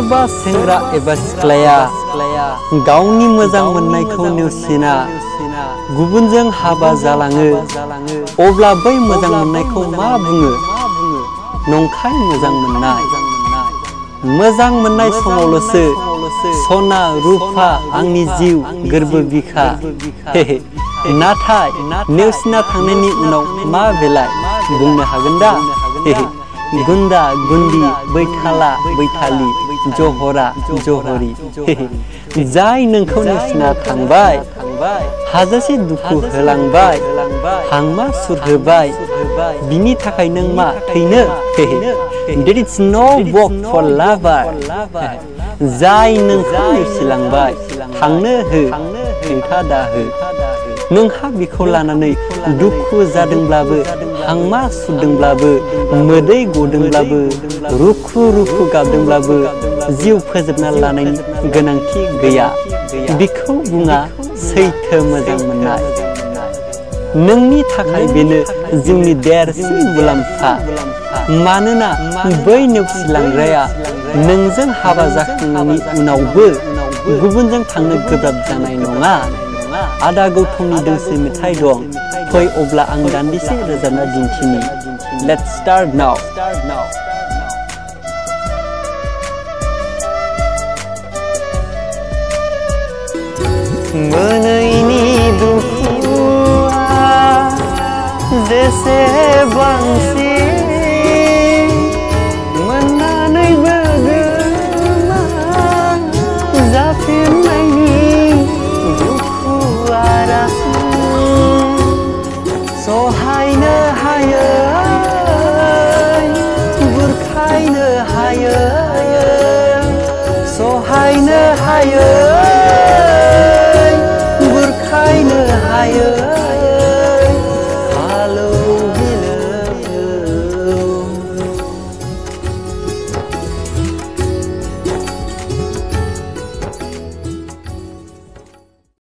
सोरबा सेंग्रा एबा सिख्लाया गावनि मोजां मोननायखौ नेवसिना गुबुनजों हाबा जालाङो अब्ला बै मोजां मोननायखौ मा बुङो? नंखाय मोजां मोननाय। मोजां मोननाय समावल'सो सना रुफा आंनि जिउ गोरबो बिखा नाथाय नेवसिना थांनायनि उनाव मा बेलाय बुंनो हागोन दा? गुन्दा गुन्दी बैथाला बैथालि जहरा जहरी जाय नोंखौ नेवसिना थांबाय हाजासे दुखु होलांबाय हांमा सुर होबाय बिनि थाखाय नों मा थैनो? There is no work for lover जाय नोंखौ नेवसिलांबाय थांनो हो हेंथा दाहो। नोंहा बिखौ लानानै दुखु जादोंब्लाबो हांमा सुरदोंब्लाबो मोदै गदोंब्लाबो रुखु रुखु गाबदोंब्लाबो जिउ फोजोबना लानायनि गोनांथि गैया। बिखौ बुङा सैथो मोजां मोननाय। नोंनि थाखाय बेनो जिउनि देरसिन मुलाम्फा। मानोना बै नेवसिलांग्राया नोंजों हाबा जाखांनायनि उनावबो गुबुनजों थांनो गोब्राब जानाय नङा। आदा गौतमनि दोंसे मेथाइ दं, फै अब्ला आं दान्दिसे रोजाबना दिन्थिनि। Let's start now.